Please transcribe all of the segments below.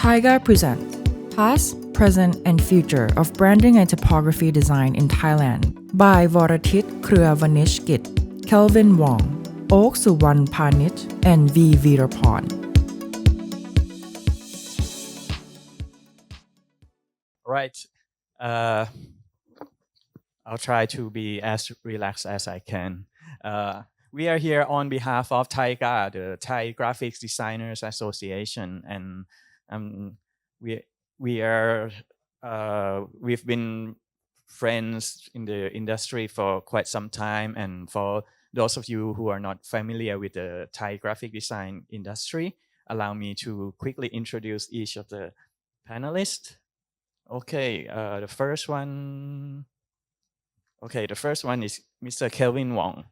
Taiga presents Past, Present and Future of Branding and Typography Design in Thailand by Voratit Kruyavanichkit, Kelvin Wong, Ok Suwan Panich and V. Veeraporn. Right. I'll try to be as relaxed as I can. We are here on behalf of Taiga, the Thai Graphics Designers Association, and we've been friends in the industry for quite some time. And for those of you who are not familiar with the Thai graphic design industry, allow me to quickly introduce each of the panelists. Okay, the first one is Mr. Kelvin Wong.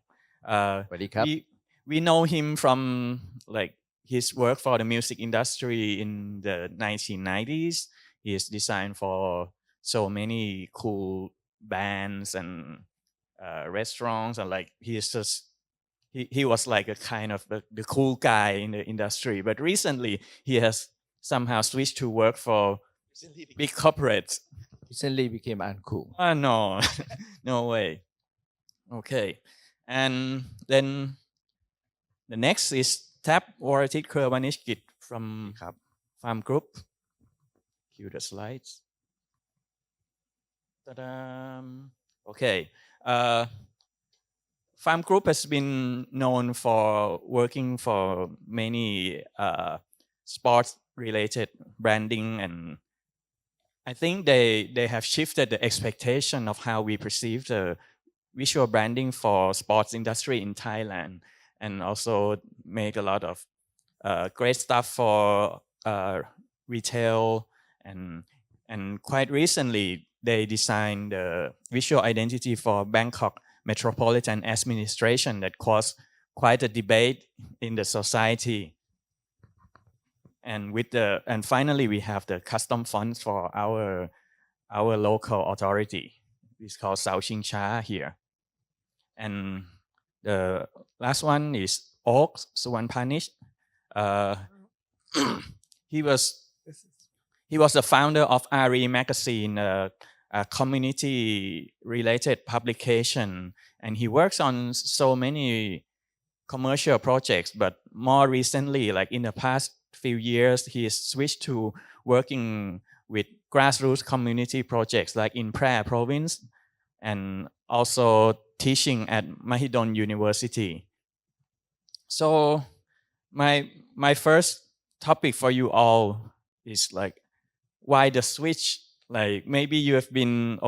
We know him from like his work for the music industry in the 1990s. He has designed for so many cool bands and restaurants, and like he was like a kind of the cool guy in the industry. But recently, he has somehow switched to work for big corporates. Recently became uncool. No, no way. Okay, and then the next is Voratit Kruyavanichkit from Farm Group. Cue the slides. Ta-da. Okay. Farm Group has been known for working for many sports-related branding, and I think they have shifted the expectation of how we perceive the visual branding for sports industry in Thailand, and also make a lot of great stuff for retail, and quite recently they designed the visual identity for Bangkok Metropolitan Administration that caused quite a debate in the society. And finally we have the custom fonts for our local authority. It's called Sao Ching Cha here. And the last one is Ok Suwan Panich. He was the founder of Ari magazine, a community-related publication, and he works on so many commercial projects. But more recently, like in the past few years, he has switched to working with grassroots community projects, like in Phra province, and also teaching at Mahidol University. So my first topic for you all is like, why the switch? Like maybe you have been,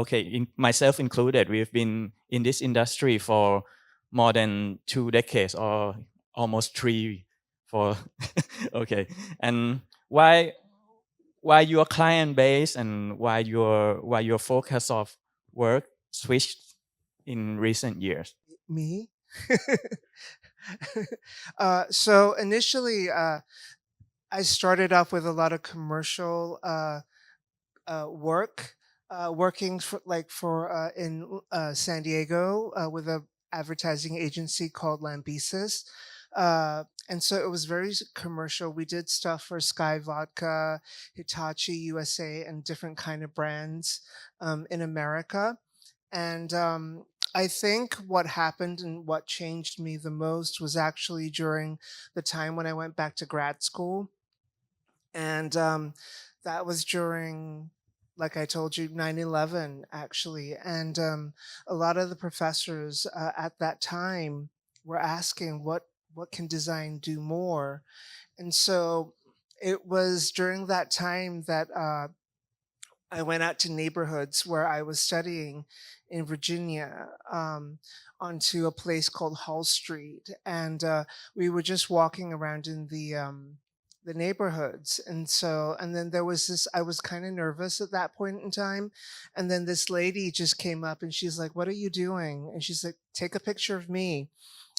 myself included, we've been in this industry for more than 2 decades or almost 3 for, okay. And why your client base and why your focus of work switched in recent years? Me? So initially, I started off with a lot of commercial work, working in San Diego with an advertising agency called Lambesis. And so it was very commercial. We did stuff for Sky Vodka, Hitachi USA, and different kind of brands in America. And I think what happened and what changed me the most was actually during the time when I went back to grad school. And that was during, like I told you, 9/11, actually. And a lot of the professors at that time were asking, what can design do more? And so it was during that time that I went out to neighborhoods where I was studying in Virginia, onto a place called Hall Street. And we were just walking around in the neighborhoods. And then there was this, I was kind of nervous at that point in time. And then this lady just came up and she's like, "What are you doing?" And she's like, "Take a picture of me."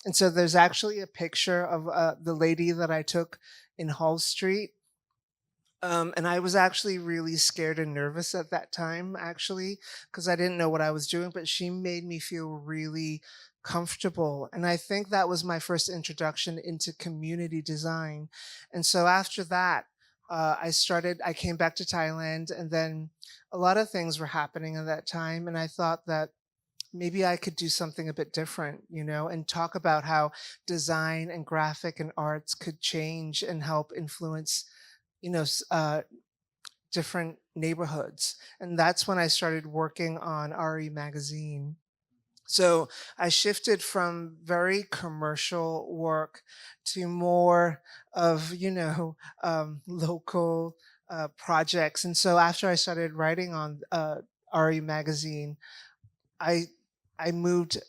And so there's actually a picture of the lady that I took in Hall Street. And I was actually really scared and nervous at that time, actually, because I didn't know what I was doing, but she made me feel really comfortable. And I think that was my first introduction into community design. And so after that, I came back to Thailand, and then a lot of things were happening at that time. And I thought that maybe I could do something a bit different, and talk about how design and graphic and arts could change and help influence, you know, s- uh, different neighborhoods. And that's when I started working on RE magazine. So I shifted from very commercial work to more of, local projects. And so after I started writing on RE magazine, I I moved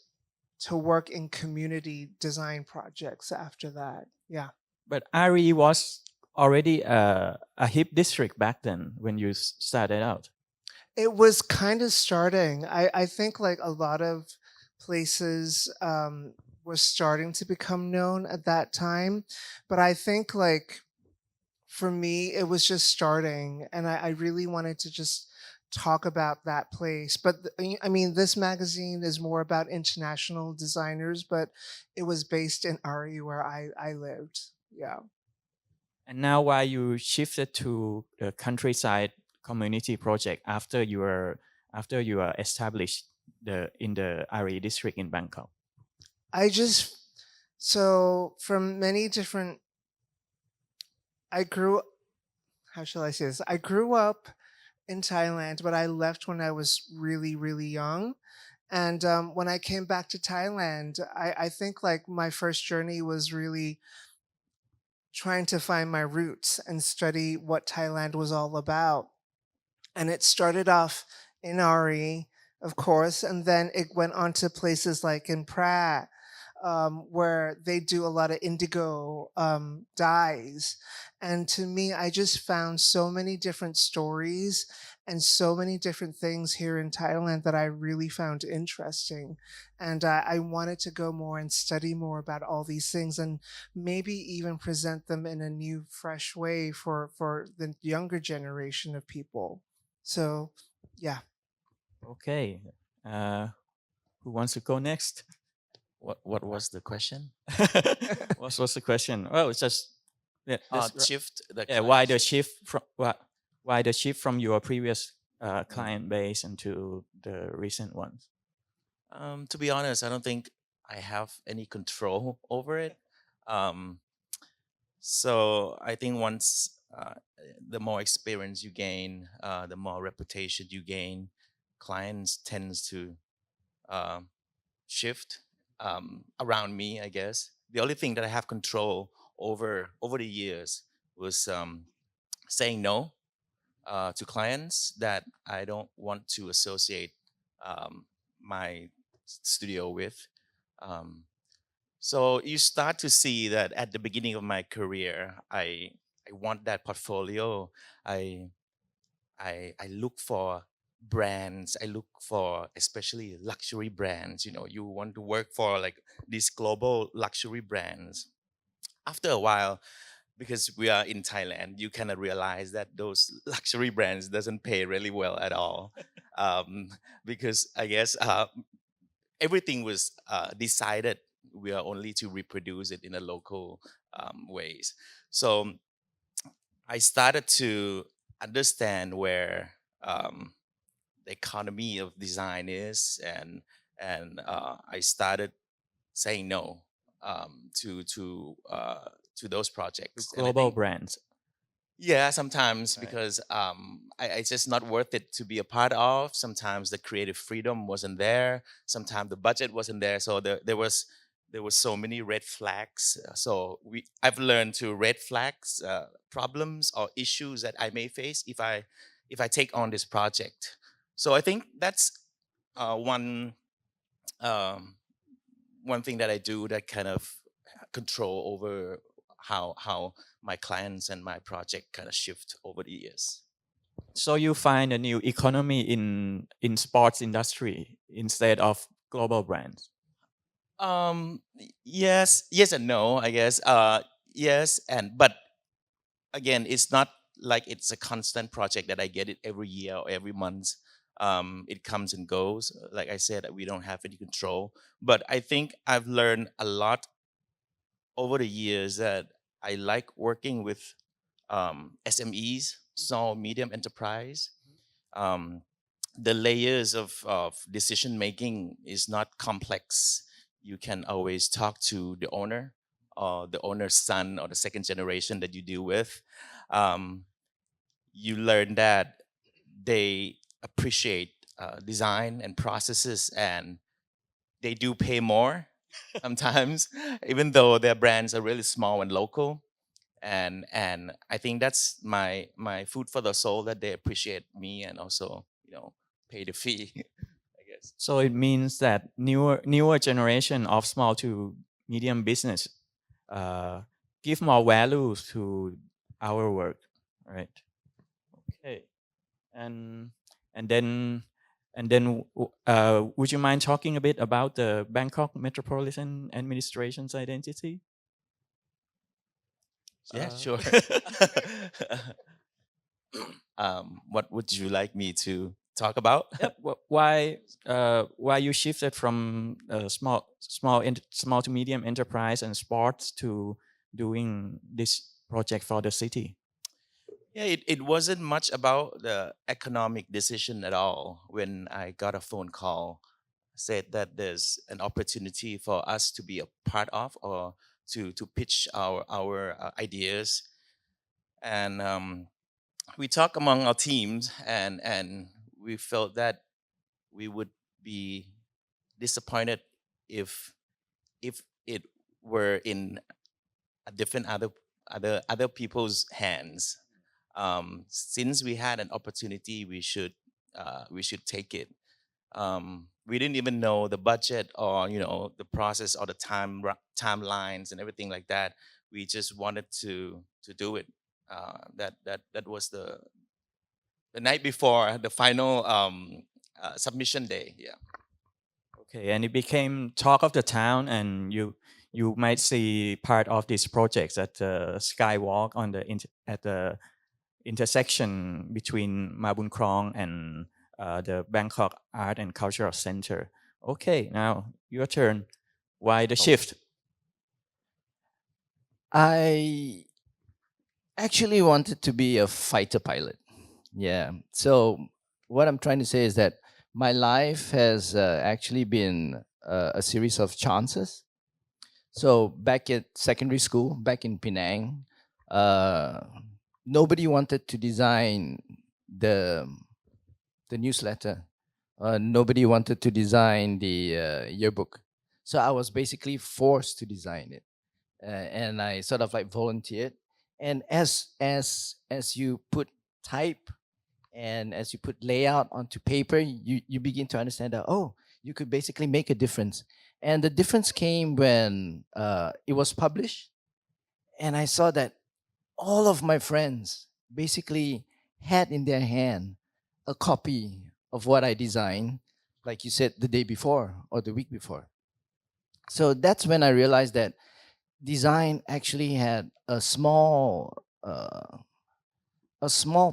to work in community design projects after that. Yeah. But Ari was already a hip district back then when you started out. It was kind of starting. I think like a lot of places were starting to become known at that time. But I think like for me, it was just starting. And I really wanted to just talk about that place. But I mean, this magazine is more about international designers, but it was based in Ari where I lived. Yeah. And now why you shifted to the countryside community project after you are established in the Ari district in Bangkok? I just so from many different I grew how shall I say this? I grew up in Thailand, but I left when I was really, really young. And when I came back to Thailand, I think like my first journey was really trying to find my roots and study what Thailand was all about. And it started off in Ari, of course, and then it went on to places like in Prague, where they do a lot of indigo dyes. And to me, I just found so many different stories and so many different things here in Thailand that I really found interesting. And I wanted to go more and study more about all these things and maybe even present them in a new, fresh way for the younger generation of people. So, yeah. Okay. Who wants to go next? What was the question? What was the question? Oh, it's just yeah, Shift the yeah, why the shift from why the shift from your previous client base into the recent ones? To be honest, I don't think I have any control over it. Um, so I think once the more experience you gain, the more reputation you gain, clients tends to um, shift around me. I guess the only thing that I have control over the years was saying no to clients that I don't want to associate my studio with. Um, so you start to see that at the beginning of my career, I want that portfolio. I I look for brands. I look for especially luxury brands. You know, you want to work for like these global luxury brands. After a while, because we are in Thailand, you kind of realize that those luxury brands doesn't pay really well at all, um, because I guess everything was decided. We are only to reproduce it in a local ways. So I started to understand where the economy of design is, and I started saying no to those projects. And I Global think brands. yeah, sometimes Right. because it's just not worth it to be a part of. Sometimes the creative freedom wasn't there. Sometimes the budget wasn't there. So there was so many red flags. So I've learned to red flags problems or issues that I may face if I take on this project. So I think that's one um, one thing that I do that kind of control over how my clients and my project kind of shift over the years. So you find a new economy in sports industry instead of global brands. Yes and no, I guess. Yes, and but again, it's not like it's a constant project that I get it every year or every month. It comes and goes. Like I said, we don't have any control. But I think I've learned a lot over the years that I like working with SMEs, small medium enterprise. Um, the layers of decision making is not complex. You can always talk to the owner or the owner's son or the second generation that you deal with. Um, you learn that they appreciate design and processes, and they do pay more sometimes, even though their brands are really small and local. And I think that's my food for the soul, that they appreciate me and also pay the fee. I guess. So it means that newer generation of small to medium business uh, give more value to our work, right? Okay, and and then would you mind talking a bit about the Bangkok Metropolitan Administration's identity? Yeah, Uh, sure. What would you like me to talk about? Yep. Why you shifted from small to medium enterprise and sports to doing this project for the city? Yeah, it wasn't much about the economic decision at all. When I got a phone call, said that there's an opportunity for us to be a part of, or to pitch our ideas, and we talked among our teams, and we felt that we would be disappointed if it were in a different other people's hands. Since we had an opportunity, we should take it. We didn't even know the budget, or the process, or the timelines and everything like that. We just wanted to do it. That was the night before the final submission day. Yeah. Okay, and it became talk of the town, and you might see part of these projects at the skywalk on at the intersection between Mabun Krong and the Bangkok Art and Cultural Center. Okay, now your turn. Why the shift? I actually wanted to be a fighter pilot. Yeah. So what I'm trying to say is that my life has actually been a series of chances. So back at secondary school, back in Penang, uh, nobody wanted to design the the newsletter. Nobody wanted to design the yearbook. So I was basically forced to design it, and I sort of like volunteered. And as you put type and as you put layout onto paper, you begin to understand that, oh, you could basically make a difference. And the difference came when it was published, and I saw that all of my friends basically had in their hand a copy of what I designed, like you said, the day before or the week before. So that's when I realized that design actually had a small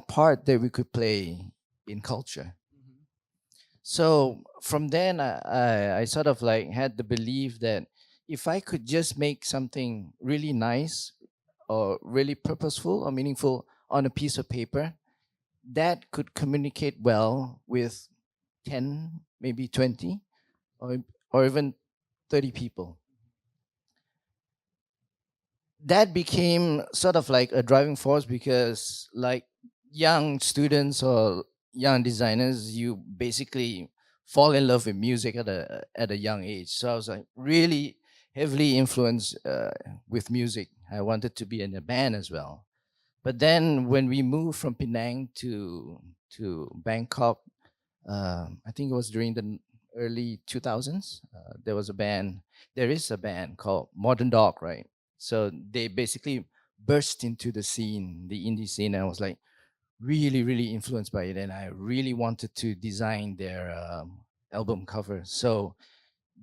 part that we could play in culture. So from then, I sort of like had the belief that if I could just make something really nice or really purposeful or meaningful on a piece of paper, that could communicate well with 10, maybe 20, or even 30 people. That became sort of like a driving force because, like, young students or young designers, you basically fall in love with music at a young age. So I was like really heavily influenced with music. I wanted to be in a band as well. But then when we moved from Penang to Bangkok, I think it was during the early 2000s. There is a band called Modern Dog, right? So they basically burst into the scene, the indie scene. And I was like really, really influenced by it. And I really wanted to design their album cover. So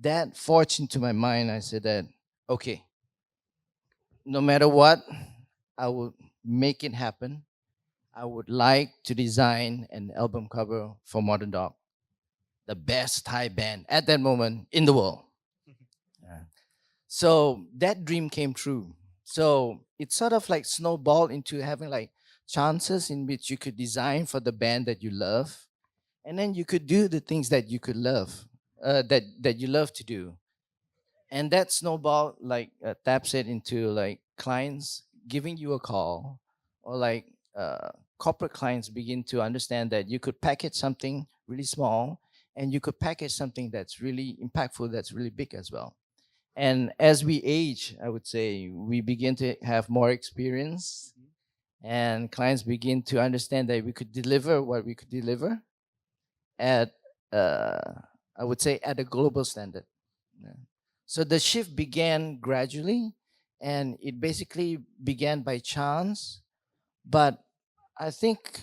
that forged into my mind. I said that, okay, no matter what, I will make it happen. I would like to design an album cover for Modern Dog, the best Thai band at that moment in the world. Yeah. So that dream came true. So it sort of like snowballed into having like chances in which you could design for the band that you love, and then you could do the things that you could love, that you love to do, and that snowball like taps it into like clients giving you a call, or like corporate clients begin to understand that you could package something really small, and you could package something that's really impactful, that's really big as well. And as we age, I would say we begin to have more experience, and clients begin to understand that we could deliver what we could deliver at uh, I would say at a global standard. Yeah. So the shift began gradually, and it basically began by chance. But I think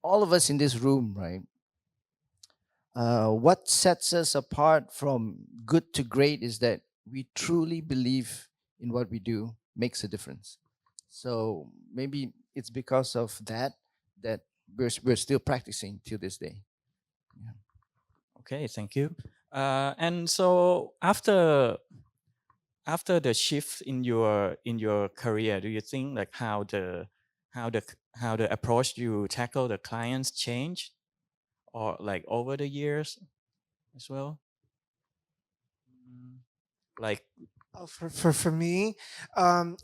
all of us in this room, right? What sets us apart from good to great is that we truly believe in what we do makes a difference. So maybe it's because of that that we're still practicing till this day. Yeah. Okay, thank you. And so after the shift in your career, do you think like how the how the approach you tackle the clients change, or like over the years as well? Like Oh, for me,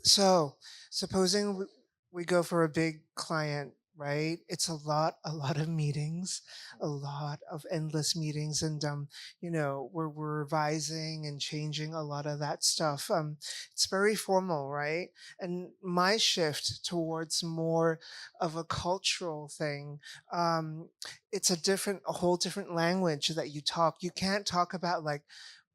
so supposing we go for a big client, right? It's a lot of meetings, a lot of endless meetings, and we're revising and changing a lot of that stuff. It's very formal, right? And my shift towards more of a cultural thing, it's a whole different language that you talk. You can't talk about like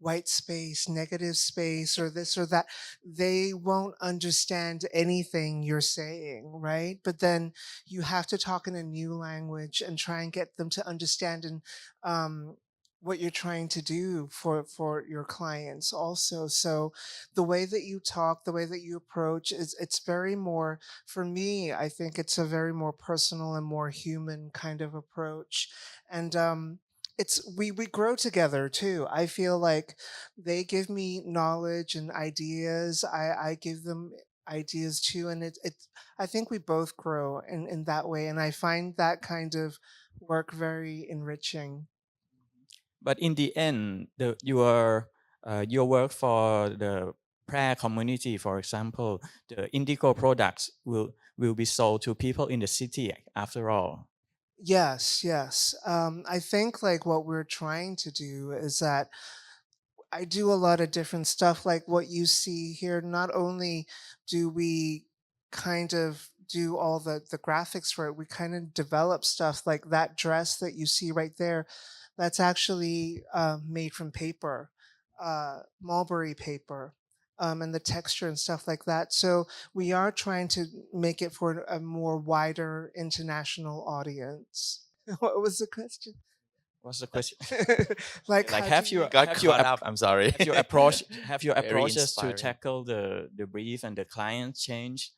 white space, negative space, or this or that. They won't understand anything you're saying, right? But then you have to talk in a new language and try and get them to understand and what you're trying to do for your clients also. So the way that you talk, the way that you approach is it's very more, for me, I think it's a very more personal and more human kind of approach. And it's we grow together too. I feel like they give me knowledge and ideas. I give them ideas too, and it I think we both grow in that way, and I find that kind of work very enriching. but in the end, your work for the prayer community, for example, the indigo products will be sold to people in the city after all. Yes, yes. I think like what we're trying to do is that I do a lot of different stuff like what you see here. Not only do we kind of do all the graphics for it, we kind of develop stuff like that dress that you see right there. That's actually made from paper, mulberry paper, and the texture and stuff like that. So we are trying to make it for a more wider international audience. What was the question? What's the question? Like, Like how have do you you? Got have your caught up. I'm sorry. have your approach have your Very approaches to inspiring. tackle the brief and the client change?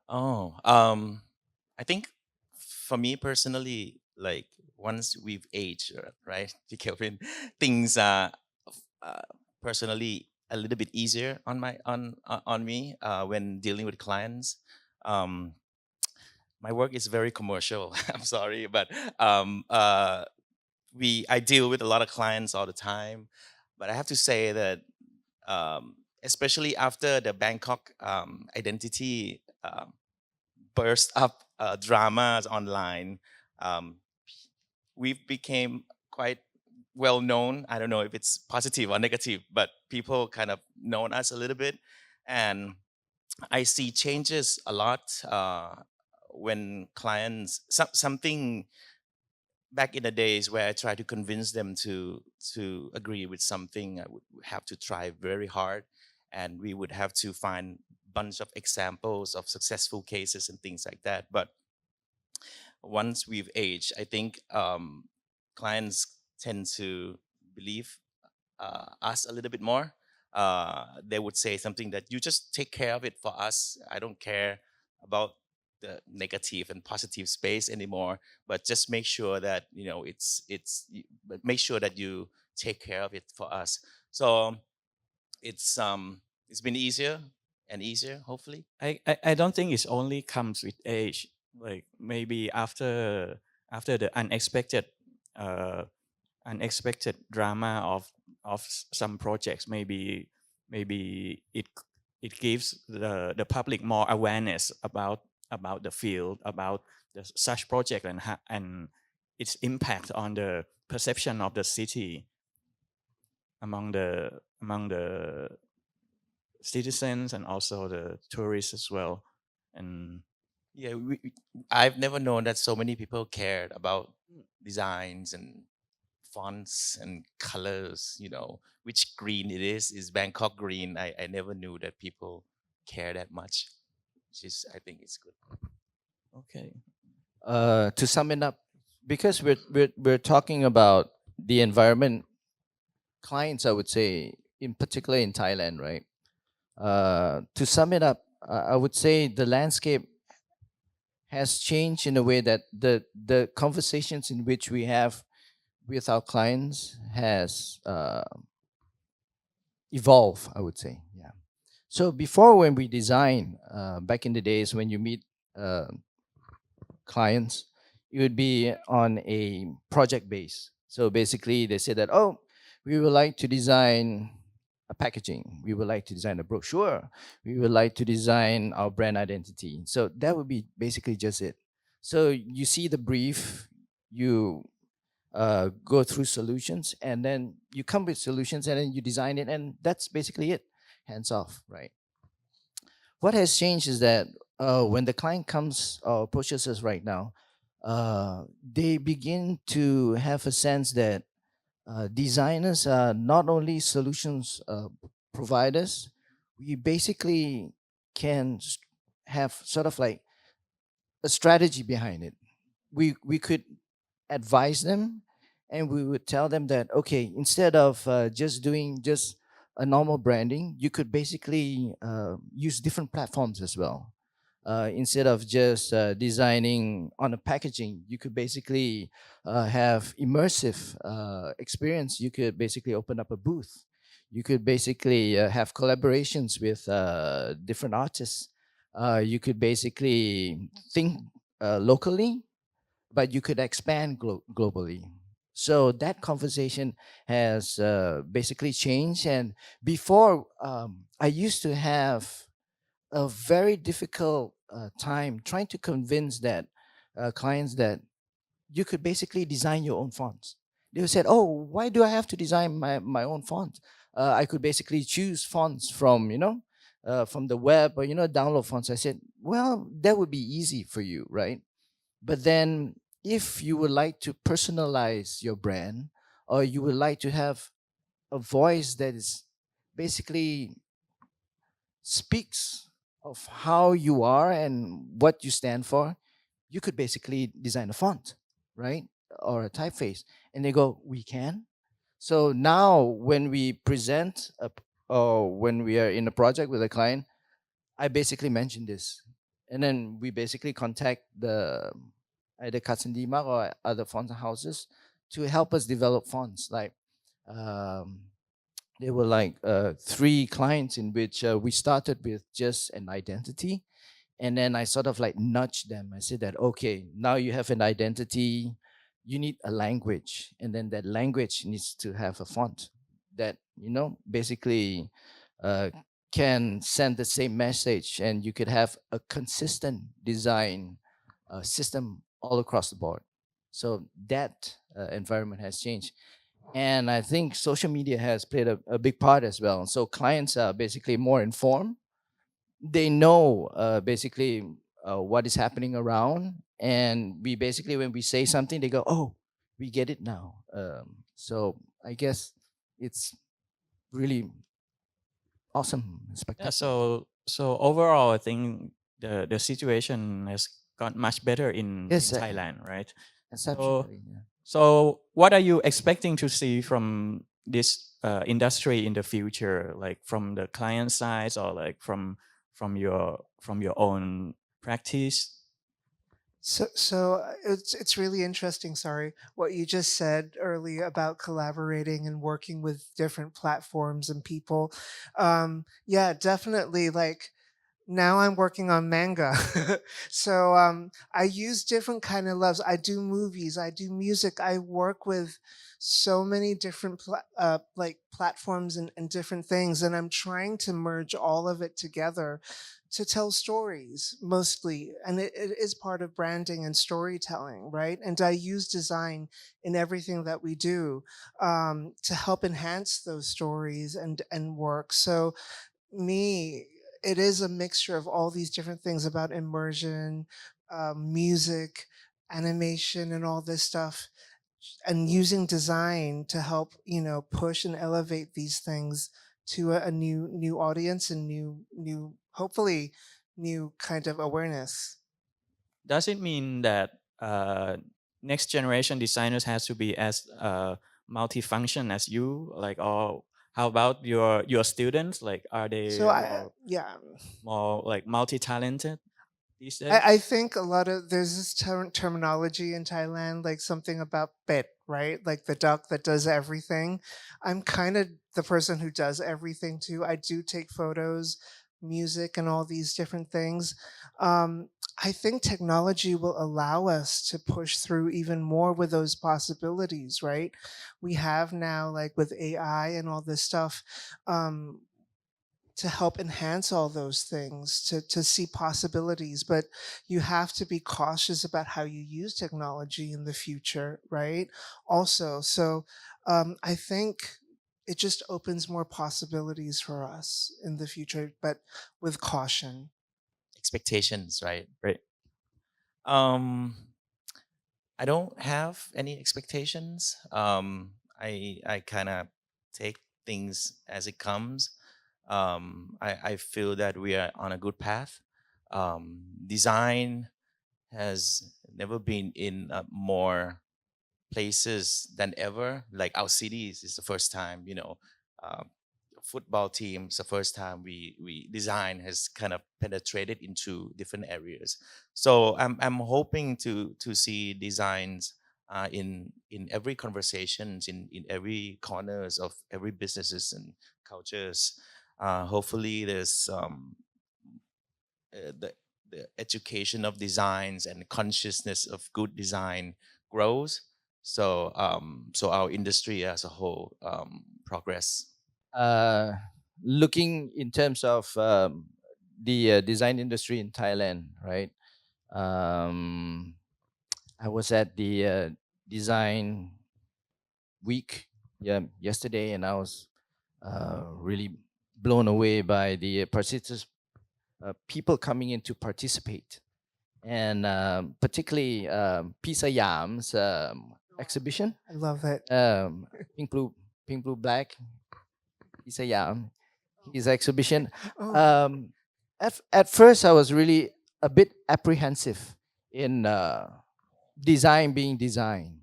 Oh, I think for me personally, like once we've aged, right, Kelvin, things are uh, personally a little bit easier on my on me when dealing with clients. Um, my work is very commercial. I'm sorry, but um, uh, I deal with a lot of clients all the time. But I have to say that especially after the Bangkok identity burst up dramas online, um, we've became quite well known. I don't know if it's positive or negative, but people kind of known us a little bit, and I see changes a lot when clients something back in the days where I try to convince them to agree with something. I would have to try very hard, and we would have to find bunch of examples of successful cases and things like that. But once we've aged, I think clients tend to believe us a little bit more. They would say something that you just take care of it for us. I don't care about the negative and positive space anymore, but just make sure that but make sure that you take care of it for us. So it's It's been easier and easier, hopefully. I don't think it's only comes with age. Like maybe after the uh, unexpected drama of some projects, maybe it gives the public more awareness about the field, about such project, and its impact on the perception of the city among the citizens and also the tourists as well. And Yeah, I've never known that so many people cared about designs and fonts and colors, which green it is Bangkok green. I never knew that people care that much, which is, I think it's good. okay, To sum it up, because we're talking about the environment clients, I would say, in particular in Thailand, right? To sum it up, I would say the landscape has changed in a way that the conversations in which we have with our clients has evolved, I would say. Yeah. So before, when we design, back in the days when you meet uh, clients, it would be on a project base. So basically, they say that, oh, we would like to design a packaging, we would like to design a brochure, we would like to design our brand identity. So that would be basically just it. So you see the brief, you go through solutions, and then you come with solutions, and then you design it, and that's basically it. Hands off, right? What has changed is that when the client comes or approaches us right now, they begin to have a sense that designers are not only solutions providers. We basically can have sort of like a strategy behind it. We could advise them, and we would tell them that, okay, instead of just doing just a normal branding, you could basically use different platforms as well. Instead of just designing on a packaging, you could basically have immersive experience. You could basically open up a booth. You could basically have collaborations with different artists. You could basically think locally, but you could expand globally. So that conversation has basically changed. And before, I used to have a very difficult time trying to convince that clients that you could basically design your own fonts. They said, "Oh, why do I have to design my own font? I could basically choose fonts from from the web, or download fonts." I said, "Well, that would be easy for you, right? But then, if you would like to personalize your brand, or you would like to have a voice that is basically speaks of how you are and what you stand for, you could basically design a font, right? Or a typeface." And they go, "We can." So now when we present or when we are in a project with a client, I basically mention this. And then we basically contact the either Cadson Demak or other font houses to help us develop fonts. Like um, there were like 3 clients in which we started with just an identity, and then I sort of like nudged them. I said that, okay, now you have an identity, you need a language, and then that language needs to have a font that basically uh, can send the same message, and you could have a consistent design system all across the board. So that environment has changed. And I think social media has played a big part as well. So clients are basically more informed. They know basically what is happening around. And we basically, when we say something, they go, "Oh, we get it now." So I guess it's really awesome, yeah, spectacular. so overall, I think the situation has got much better in Yes, Thailand, right? So exceptionally. Yeah. so what are you expecting to see from this industry in the future, like from the client side or like from your own practice? It's really interesting. Sorry, what you just said earlier about collaborating and working with different platforms and people. Yeah, definitely. Like now, I'm working on manga, so I use different kind of loves. I do movies, I do music. I work with so many different like platforms and different things, and I'm trying to merge all of it together to tell stories mostly, and it is part of branding and storytelling, right? And I use design in everything that we do to help enhance those stories and work. So me, it is a mixture of all these different things about immersion, music, animation, and all this stuff, and using design to help push and elevate these things to a new audience and new hopefully new kind of awareness. Does it mean that next generation designers has to be as multifunction as you? Like, or how about your students? Like, are So they I yeah, more like multi-talented these days? I think a lot of there's this terminology in Thailand, like something about pet, right? Like the duck that does everything. I'm kind of the person who does everything too. I do take photos, music, and all these different things. Um, I think technology will allow us to push through even more with those possibilities, right? We have now, like with AI and all this stuff. Um, to help enhance all those things, to see possibilities, but you have to be cautious about how you use technology in the future, right? Also, so I think it just opens more possibilities for us in the future, but with caution. Expectations, right? Right. Um, I don't have any expectations. I kind of take things as it comes. I feel that we are on a good path. Design has never been in more places than ever. Like our cities is the first time, uh, football teams the first time we design has kind of penetrated into different areas. So I'm hoping to see designs in every conversations in every corners of every businesses and cultures. Hopefully there's the education of designs and consciousness of good design grows. So our industry as a whole progress. uh, Looking in terms of the design industry in Thailand, right? Um, I was at the design week, yeah, yesterday, and I was really blown away by the participants, people coming in to participate, and particularly Pisa Yam's exhibition, I love it. Pink Blue, Pink Blue Black, Pisa Yam, his exhibition. Oh, Um, at first, I was really a bit apprehensive in design being designed,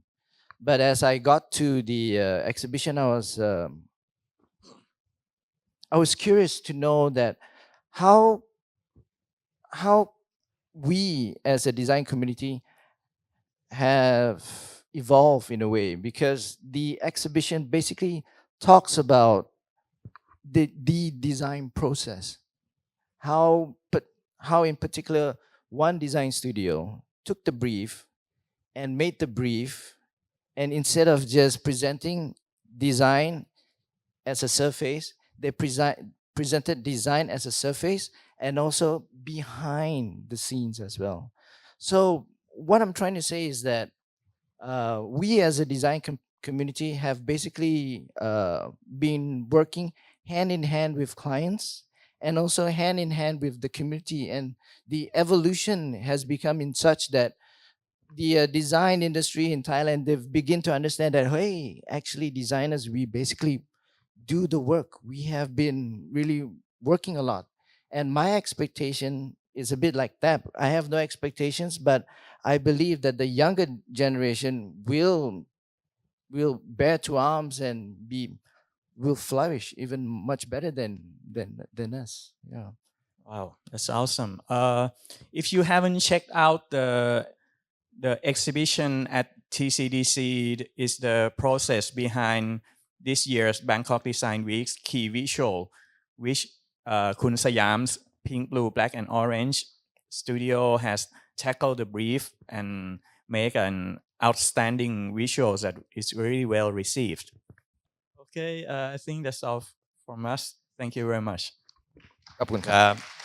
but as I got to the exhibition, I was curious to know that how how we as a design community have evolved in a way, because the exhibition basically talks about the design process, how but how in particular one design studio took the brief and made the brief, and instead of just presenting design as a surface, they presented design as a surface and also behind the scenes as well. So what I'm trying to say is that we as a design community have basically been working hand in hand with clients and also hand in hand with the community, and the evolution has become in such that the design industry in Thailand, they've begin to understand that, hey, actually designers, we basically do the work. We have been really working a lot. And my expectation is a bit like that. I have no expectations, but I believe that the younger generation will bear to arms and be will flourish even much better than us. Yeah. Wow, that's awesome. If you haven't checked out the the exhibition at TCDC is the process behind this year's Bangkok Design Week's key visual, which Kun Sayam's Pink, Blue, Black, and Orange studio has tackled the brief and make an outstanding visuals that is really well received. Okay, I think that's all from us. Thank you very much. ขอบคุณครับ